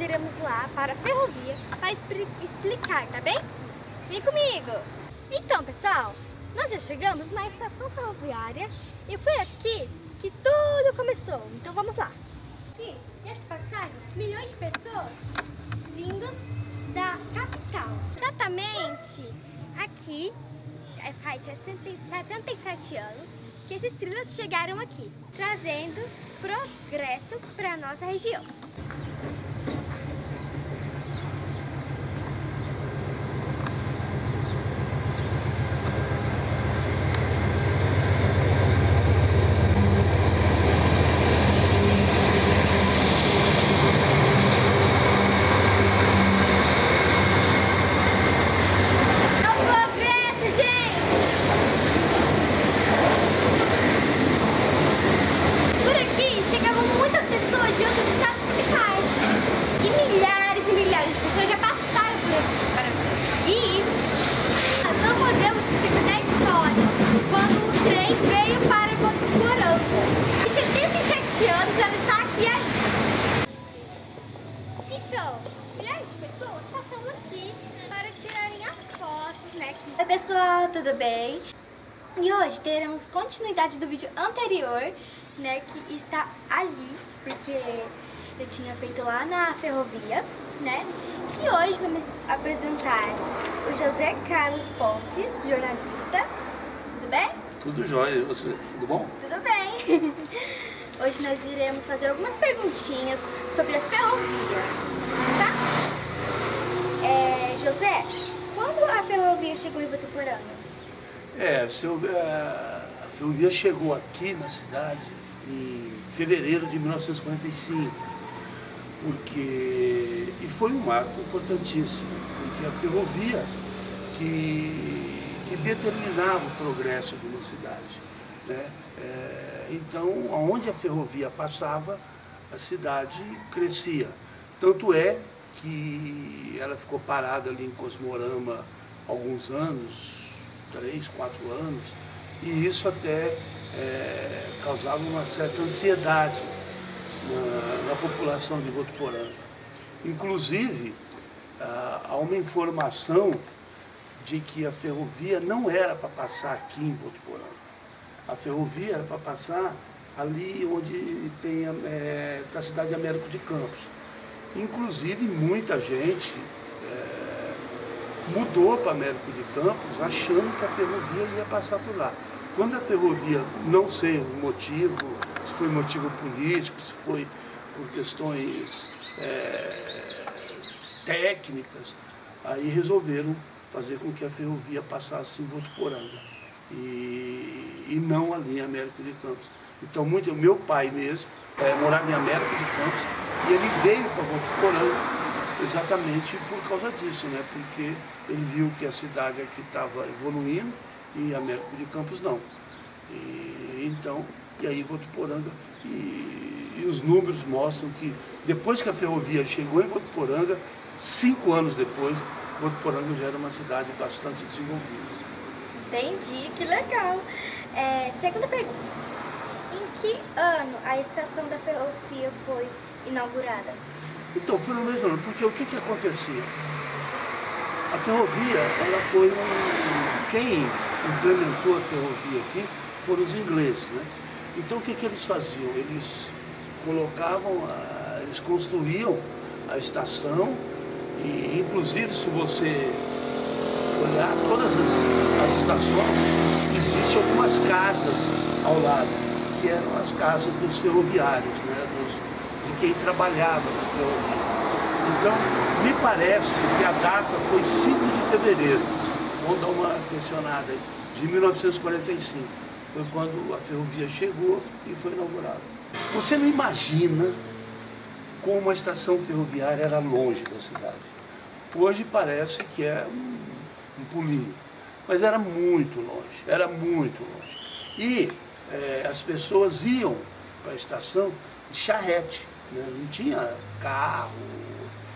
iremos lá para a ferrovia para explicar, tá bem? Vem comigo! Então, pessoal, nós já chegamos na estação ferroviária e foi aqui que tudo começou. Então vamos lá. Aqui já se passaram milhões de pessoas vindos da capital. Exatamente aqui faz 77 anos que esses trilhos chegaram aqui, trazendo progresso para a nossa região. Oi pessoal, tudo bem? E hoje teremos continuidade do vídeo anterior, né, que está ali, porque eu tinha feito lá na ferrovia, né, que hoje vamos apresentar o José Carlos Pontes, jornalista. Tudo bem? Tudo jóia, e você? Tudo bom? Tudo bem. Hoje nós iremos fazer algumas perguntinhas sobre a ferrovia, tá? José, quando a ferrovia chegou em Votuporanga? A ferrovia chegou aqui na cidade em fevereiro de 1945, e foi um marco importantíssimo, porque a ferrovia que determinava o progresso de uma cidade, né? Então, onde a ferrovia passava, a cidade crescia. Tanto é que ela ficou parada ali em Cosmorama alguns anos, 3, 4 anos, e isso até causava uma certa ansiedade na população de Votuporanga. Inclusive, há uma informação de que a ferrovia não era para passar aqui em Votuporanga. A ferrovia era para passar ali onde tem essa cidade de Américo de Campos. Inclusive, muita gente mudou para Américo de Campos achando que a ferrovia ia passar por lá. Quando a ferrovia, não sei o motivo, se foi motivo político, se foi por questões técnicas, aí resolveram fazer com que a ferrovia passasse em Votuporanga e não ali em Américo de Campos. Então, meu pai mesmo morava em Américo de Campos e ele veio para Votuporanga exatamente por causa disso, né? Porque ele viu que a cidade aqui estava evoluindo e Américo de Campos não. E aí Votuporanga, e os números mostram que depois que a ferrovia chegou em Votuporanga, 5 anos depois, Votuporanga já era uma cidade bastante desenvolvida. Entendi, que legal. Segunda pergunta. Em que ano a estação da ferrovia foi inaugurada? Então, foi no mesmo ano, porque o que acontecia? A ferrovia, ela foi quem implementou a ferrovia aqui foram os ingleses, né? Então, o que eles faziam? Eles eles construíam a estação e, inclusive, se você olhar todas as estações, existem algumas casas ao lado, que eram as casas dos ferroviários, né? De quem trabalhava na ferrovia. Então, me parece que a data foi 5 de fevereiro, vamos dar uma questionada aí, de 1945. Foi quando a ferrovia chegou e foi inaugurada. Você não imagina como a estação ferroviária era longe da cidade. Hoje parece que é um pulinho, mas era muito longe, era muito longe. E as pessoas iam para a estação de charrete, né? Não tinha carro,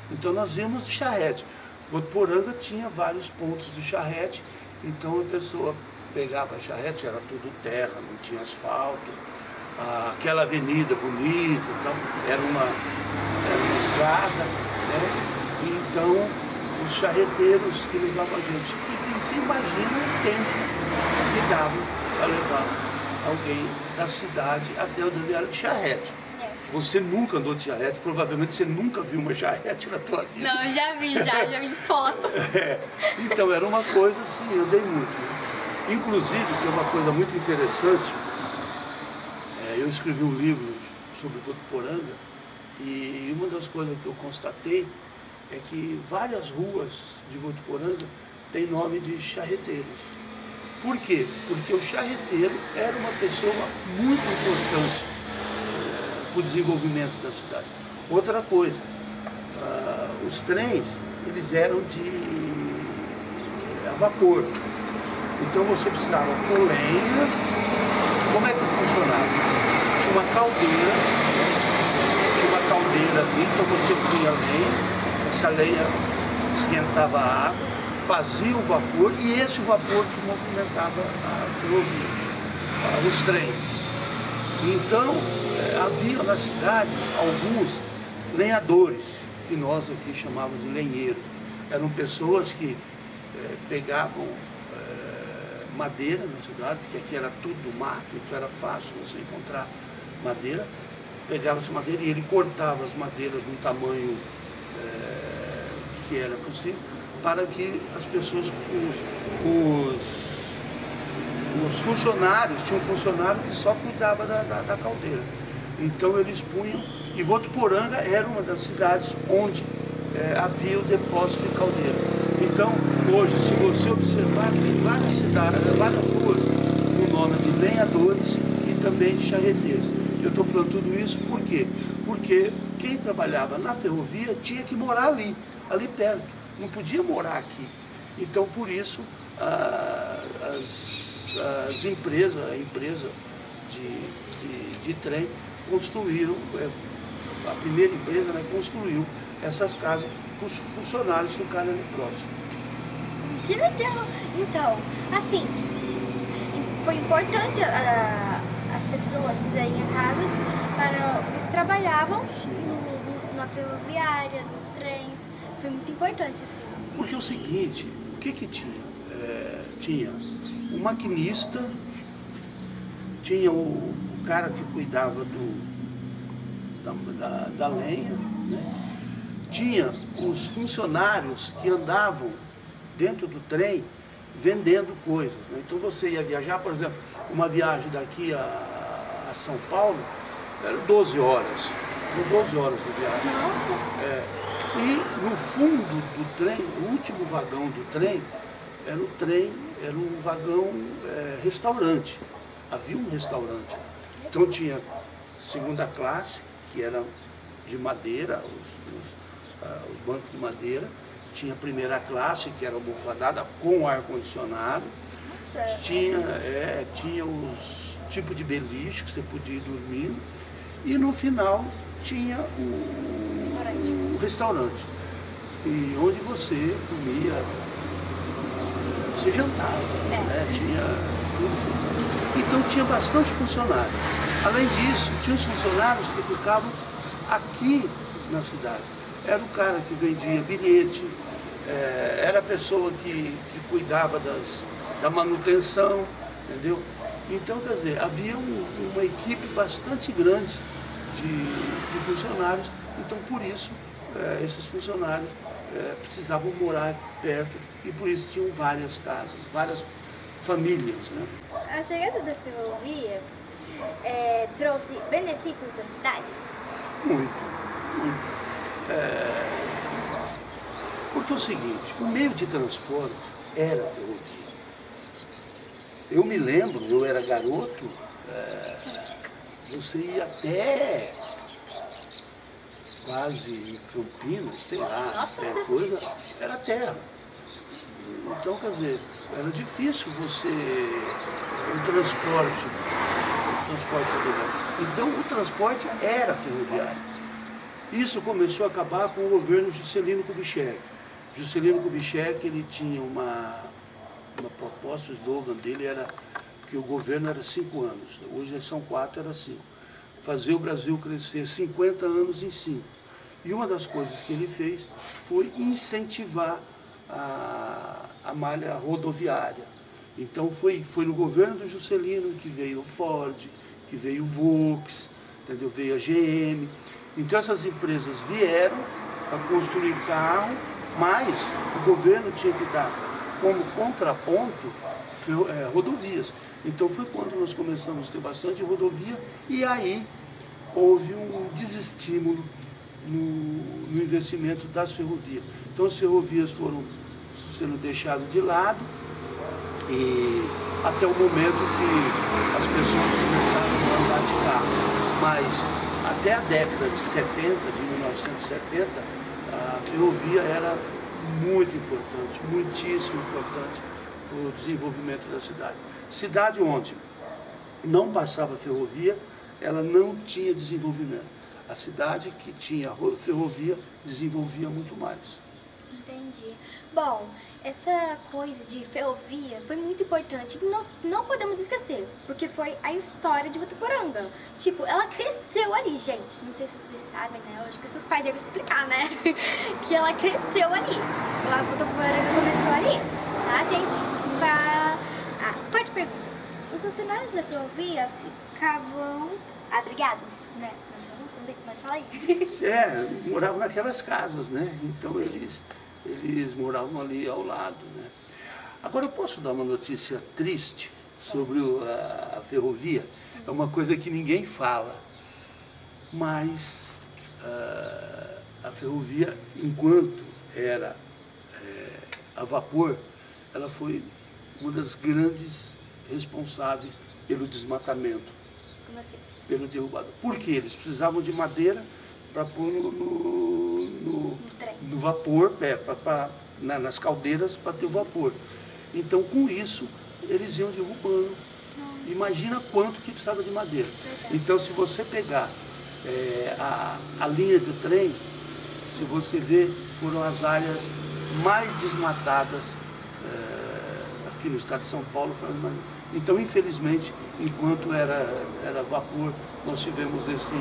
então nós íamos de charrete. Votuporanga tinha vários pontos de charrete, então a pessoa pegava a charrete, era tudo terra, não tinha asfalto, aquela avenida bonita, então era uma estrada, né? Então, os charreteiros que levavam a gente. E você imagina o tempo que dava para levar alguém da cidade até a rodoviária de charrete. Você nunca andou de charrete, provavelmente você nunca viu uma charrete na tua vida. Não, eu já vi em foto. Então era uma coisa assim, eu andei muito. Né? Inclusive, tem uma coisa muito interessante, eu escrevi um livro sobre Votuporanga e uma das coisas que eu constatei é que várias ruas de Votuporanga têm nome de charreteiros. Por quê? Porque o charreteiro era uma pessoa muito importante para o desenvolvimento da cidade. Outra coisa, os trens, eles eram a vapor. Então você precisava pôr lenha. Como é que funcionava? Tinha uma caldeira ali, então você punha lenha, essa lenha esquentava a água, fazia o vapor, e esse vapor que movimentava a ferrovia, os trens. Então, havia na cidade alguns lenhadores, que nós aqui chamávamos de lenheiro. Eram pessoas que pegavam madeira na cidade, porque aqui era tudo mato, então era fácil você encontrar madeira. Pegava essa madeira e ele cortava as madeiras no tamanho que era possível, para que as pessoas, os funcionários, tinha um funcionário que só cuidava da caldeira. Então eles punham, e Votuporanga era uma das cidades onde havia o depósito de caldeira. Então, hoje, se você observar, tem várias cidades, várias ruas com o nome de lenhadores e também de charreteiros. Eu estou falando tudo isso por quê? Porque quem trabalhava na ferrovia tinha que morar ali perto, não podia morar aqui. Então, por isso, as empresas, a empresa de trem construíram, a primeira empresa, né, construiu essas casas para os funcionários ficarem ali próximo. Que legal! Então, assim, foi importante as pessoas fizerem casas para os que trabalhavam na ferroviária, nos trens. Foi muito importante, sim. Porque é o seguinte, o que tinha? Tinha o maquinista, tinha o cara que cuidava da lenha, né? Tinha os funcionários que andavam dentro do trem vendendo coisas. Né? Então você ia viajar, por exemplo, uma viagem daqui a São Paulo, era 12 horas. Eram 12 horas de viagem. Nossa! E no fundo do trem, o último vagão do trem, era um vagão restaurante. Havia um restaurante. Então tinha segunda classe, que era de madeira, os bancos de madeira. Tinha a primeira classe, que era almofadada com ar-condicionado. Tinha os tipos de beliche que você podia ir dormindo. E no final tinha o restaurante. E onde você comia, você jantava, né? Tinha tudo. Então tinha bastante funcionário. Além disso, tinha os funcionários que ficavam aqui na cidade. Era o cara que vendia bilhete, era a pessoa que cuidava da manutenção, entendeu? Então, quer dizer, havia uma equipe bastante grande de funcionários, então por isso esses funcionários precisavam morar perto e por isso tinham várias casas, várias famílias, né? A chegada da ferrovia trouxe benefícios à cidade? Muito, muito. Porque é o seguinte, o meio de transporte era a ferrovia. Eu me lembro, eu era garoto, você ia até quase em Campinas, sei lá, era terra. Então, quer dizer, era difícil você, o transporte rodoviário. Então, o transporte era ferroviário. Isso começou a acabar com o governo Juscelino Kubitschek. Juscelino Kubitschek, ele tinha uma proposta, o slogan dele era que o governo era 5 anos, hoje são 4, era 5. Fazer o Brasil crescer 50 anos em 5. E uma das coisas que ele fez foi incentivar a malha rodoviária. Então foi no governo do Juscelino que veio o Ford, que veio o Volks, entendeu? Veio a GM. Então essas empresas vieram para construir carro, mas o governo tinha que dar como contraponto rodovias. Então foi quando nós começamos a ter bastante rodovia e aí houve um desestímulo no investimento das ferrovias. Então as ferrovias foram sendo deixadas de lado e até o momento que as pessoas começaram a andar de carro. Mas até a década de 70, de 1970, a ferrovia era muito importante, muitíssimo importante para o desenvolvimento da cidade. Cidade onde não passava ferrovia, ela não tinha desenvolvimento. A cidade que tinha ferrovia desenvolvia muito mais. Entendi. Bom, essa coisa de ferrovia foi muito importante e nós não podemos esquecer, porque foi a história de Votuporanga. Tipo, ela cresceu ali, gente. Não sei se vocês sabem, né? Eu acho que os seus pais devem explicar, né? Que ela cresceu ali. A Votuporanga começou ali, tá, gente? Quarta pergunta. Os funcionários da ferrovia ficavam abrigados, né? Mas fala aí. Moravam naquelas casas, né? Então eles moravam ali ao lado, né? Agora eu posso dar uma notícia triste sobre a ferrovia? É uma coisa que ninguém fala, mas a ferrovia, enquanto era a vapor, ela foi uma das grandes responsáveis pelo desmatamento. Como assim? Pelo derrubado. Por quê? Eles precisavam de madeira para pôr no vapor, nas caldeiras para ter o vapor. Então, com isso, eles iam derrubando. Imagina quanto que precisava de madeira. Então, se você pegar a linha de trem, se você ver, foram as áreas mais desmatadas aqui no estado de São Paulo. Então, infelizmente, enquanto era vapor, nós tivemos esse...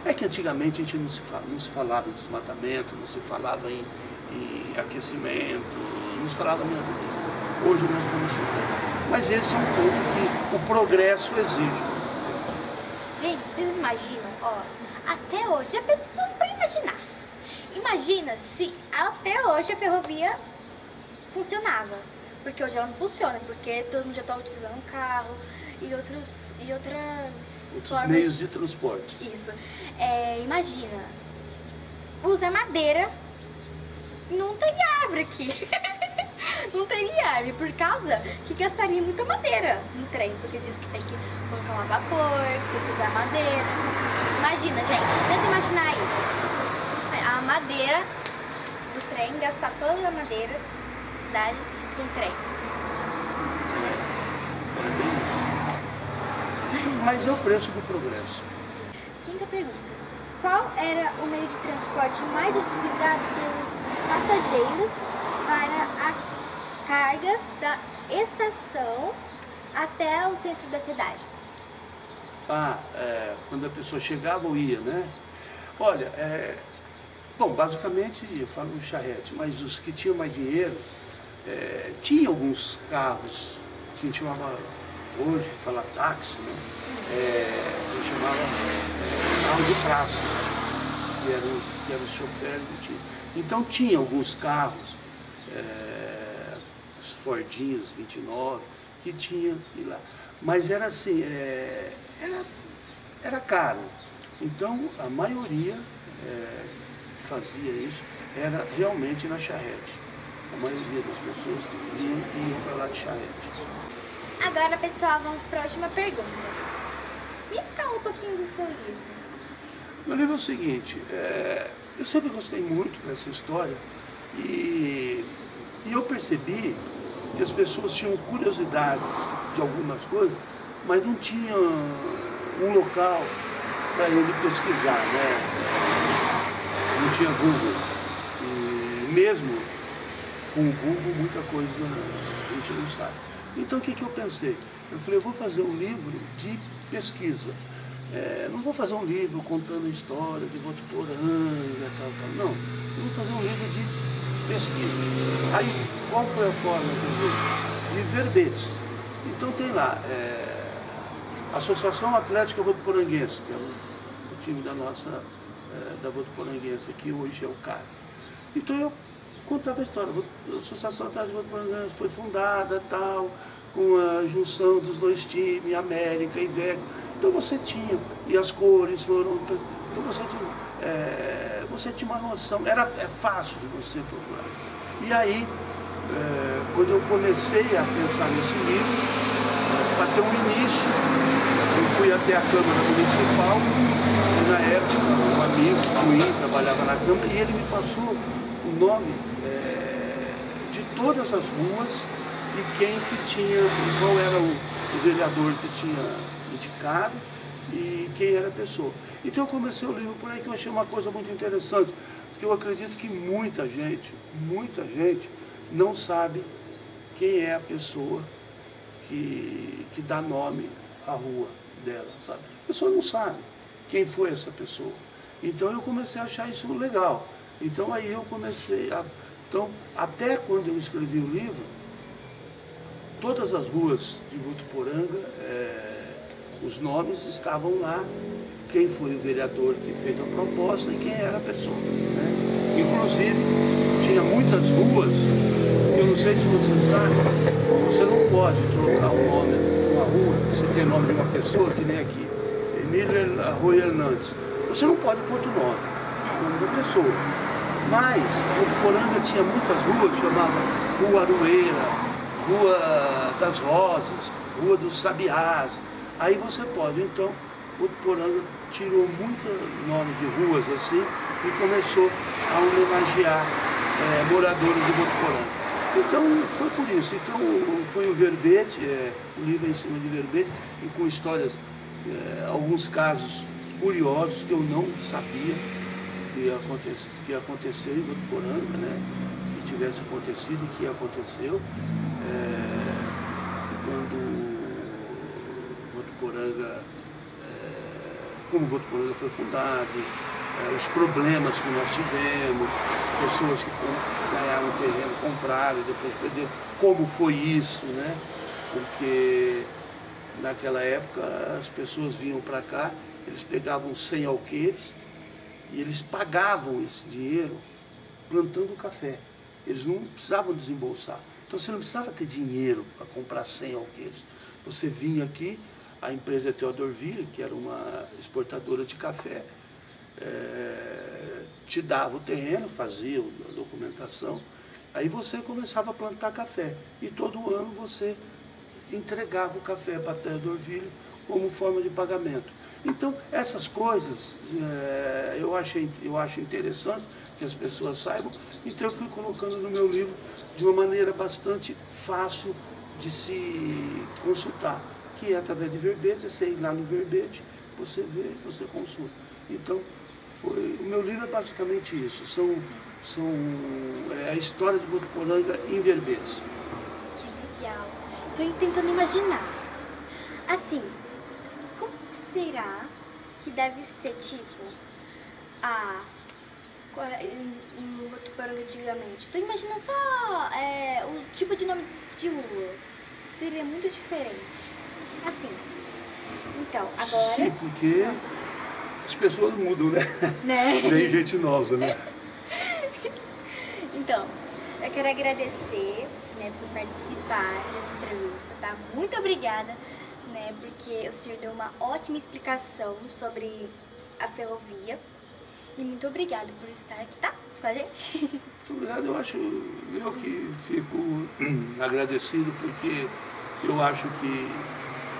É que antigamente a gente não se falava em desmatamento, não se falava em aquecimento, não se falava nada disso. Hoje nós estamos sofrendo. Mas esse é um ponto que o progresso exige. Gente, vocês imaginam, ó, até hoje, já precisam para imaginar. Imagina se até hoje a ferrovia funcionava. Porque hoje ela não funciona, porque todo mundo já está utilizando um carro e outros formas... meios de transporte. Isso. Imagina, usar madeira, não tem árvore aqui. Não teria árvore, por causa que gastaria muita madeira no trem, porque diz que tem que colocar um vapor, tem que usar madeira. Imagina, gente, tenta imaginar aí. A madeira do trem, gastar toda a madeira da cidade com trem. Mas é o preço do progresso. Quinta pergunta. Qual era o meio de transporte mais utilizado pelos passageiros para a carga da estação até o centro da cidade? Quando a pessoa chegava ou ia, né? Olha, bom, basicamente eu falo charrete, mas os que tinham mais dinheiro, tinha alguns carros que a gente chamava hoje, fala táxi, né? Eu chamava carro de praça, que eram os choferes do time. Então tinha alguns carros, os Fordinhos 29, que tinha lá. Mas era assim, era caro. Então a maioria que fazia isso era realmente na charrete. A maioria das pessoas iam para lá de charrete. Agora, pessoal, vamos para a última pergunta. Me fala um pouquinho do seu livro. Meu livro é o seguinte, eu sempre gostei muito dessa história e eu percebi que as pessoas tinham curiosidades de algumas coisas, mas não tinham um local para ele pesquisar, né? Não tinha Google. E mesmo com o Google, muita coisa a gente não sabe. Então o que eu pensei? Eu falei, eu vou fazer um livro de pesquisa. não vou fazer um livro contando a história de Votuporanga, tal. Não, vou fazer um livro de pesquisa. Aí, qual foi a forma de verbetes? Então tem lá, Associação Atlética Votuporanguense, que é o time da nossa, da Votuporanguense, que hoje é o CAR. Então eu contava a história, a Associação Atlética Votuporanguense foi fundada, tal, com a junção dos dois times, América e Vega. Então você tinha, e as cores foram, então você tinha uma noção, é fácil de você procurar. E aí, quando eu comecei a pensar nesse livro, para ter um início, eu fui até a Câmara Municipal, e na época um amigo, Luiz, trabalhava na Câmara, e ele me passou o nome de todas as ruas e quem que tinha, qual era o vereador que tinha indicado e quem era a pessoa. Então eu comecei o livro por aí, que eu achei uma coisa muito interessante, porque eu acredito que muita gente não sabe quem é a pessoa que dá nome à rua dela, sabe? A pessoa não sabe quem foi essa pessoa. Então eu comecei a achar isso legal. Então aí eu comecei a... Então, até quando eu escrevi o livro, todas as ruas de Votuporanga, os nomes estavam lá, quem foi o vereador que fez a proposta e quem era a pessoa, né? Inclusive, tinha muitas ruas, eu não sei se você sabe, você não pode trocar o nome de uma rua, se tem nome de uma pessoa, que nem aqui, Emílio Arroio Hernandes. Você não pode pôr outro nome, o nome da pessoa. Mas, Votuporanga tinha muitas ruas, chamava Rua Aroeira, Rua das Rosas, Rua dos Sabiás. Aí você pode, então, Votuporanga tirou muito nome de ruas assim e começou a homenagear moradores de Votuporanga. Então foi por isso, então foi um verbete, o livro é em cima de verbete e com histórias, alguns casos curiosos que eu não sabia que ia acontecer em Votuporanga, né? Que tivesse acontecido e que aconteceu. Quando Votuporanga, como Votuporanga foi fundado, os problemas que nós tivemos, pessoas que ganharam terreno, compraram e depois perderam, como foi isso, né? Porque naquela época as pessoas vinham para cá, eles pegavam 100 alqueires e eles pagavam esse dinheiro plantando café. Eles não precisavam desembolsar. Então você não precisava ter dinheiro para comprar 100 alqueires. Você vinha aqui, a empresa Theodorville, que era uma exportadora de café, te dava o terreno, fazia a documentação, aí você começava a plantar café. E todo ano você entregava o café para a Theodorville como forma de pagamento. Então, essas coisas eu acho interessante que as pessoas saibam, então eu fui colocando no meu livro de uma maneira bastante fácil de se consultar, que é através de verbete, você ir lá no verbete, você vê, você consulta. Então, o meu livro é basicamente isso, é a história de Votuporanga em verbetes. Que legal, estou tentando imaginar, assim, como será que deve ser, tipo, em Votuporanga antigamente? Estou imaginando só o tipo de nome de rua, seria muito diferente, assim, então, agora... Sim, porque as pessoas mudam, né? Vem gente nova, né? Então, eu quero agradecer, né, por participar dessa entrevista, tá? Muito obrigada, né, porque o senhor deu uma ótima explicação sobre a ferrovia. E muito obrigada por estar aqui, tá? Com a gente. Muito obrigado, eu que fico agradecido, porque eu acho que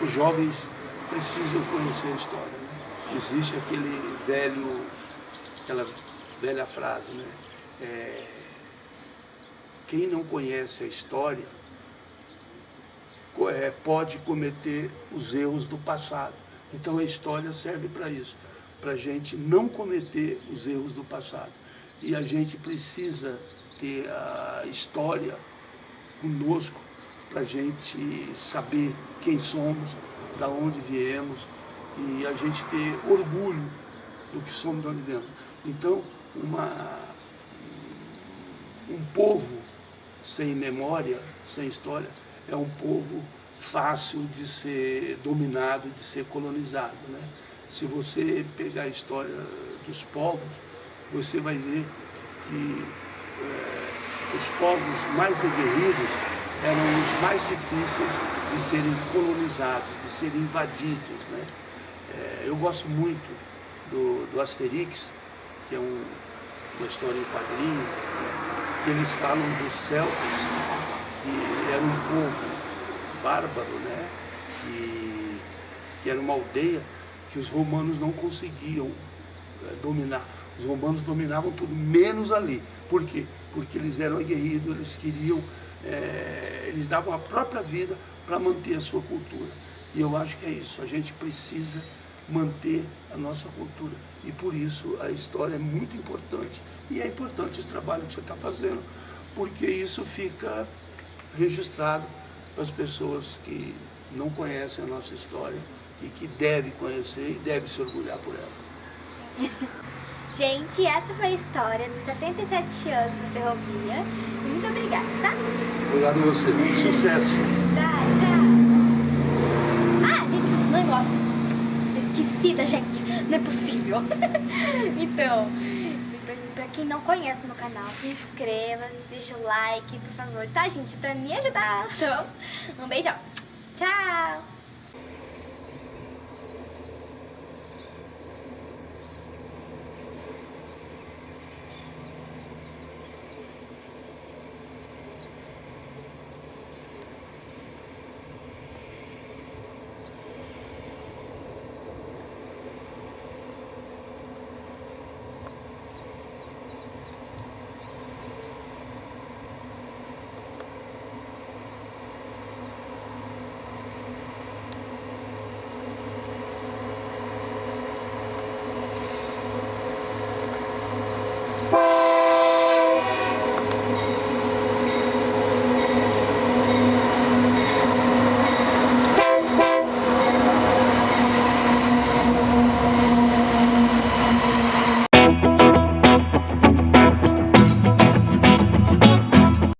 os jovens precisam conhecer a história, né? Existe aquela velha frase, né? Quem não conhece a história pode cometer os erros do passado. Então a história serve para isso, para a gente não cometer os erros do passado. E a gente precisa ter a história conosco para a gente saber quem somos, da onde viemos e a gente ter orgulho do que somos nós vivemos. Então, um povo sem memória, sem história, é um povo fácil de ser dominado, de ser colonizado, né? Se você pegar a história dos povos, você vai ver que os povos mais aguerridos eram os mais difíceis de serem colonizados, de serem invadidos, né? Eu gosto muito do Asterix, que é uma história em quadrinho, né? Que eles falam dos celtas, que era um povo bárbaro, né? Que era uma aldeia que os romanos não conseguiam dominar. Os romanos dominavam tudo, menos ali. Por quê? Porque eles eram aguerridos, eles queriam, eles davam a própria vida para manter a sua cultura. E eu acho que é isso, a gente precisa manter a nossa cultura. E por isso a história é muito importante. E é importante esse trabalho que você está fazendo, porque isso fica registrado para as pessoas que não conhecem a nossa história e que devem conhecer e devem se orgulhar por ela. Gente, essa foi a história dos 77 anos da ferrovia. Muito obrigada, tá? Obrigado a você. Sucesso. Tá, tchau. Ah, gente, esqueci um negócio. Esquecida, gente. Não é possível. Então, pra quem não conhece o meu canal, se inscreva, deixa o like, por favor, tá, gente? Pra me ajudar. Então, um beijão. Tchau.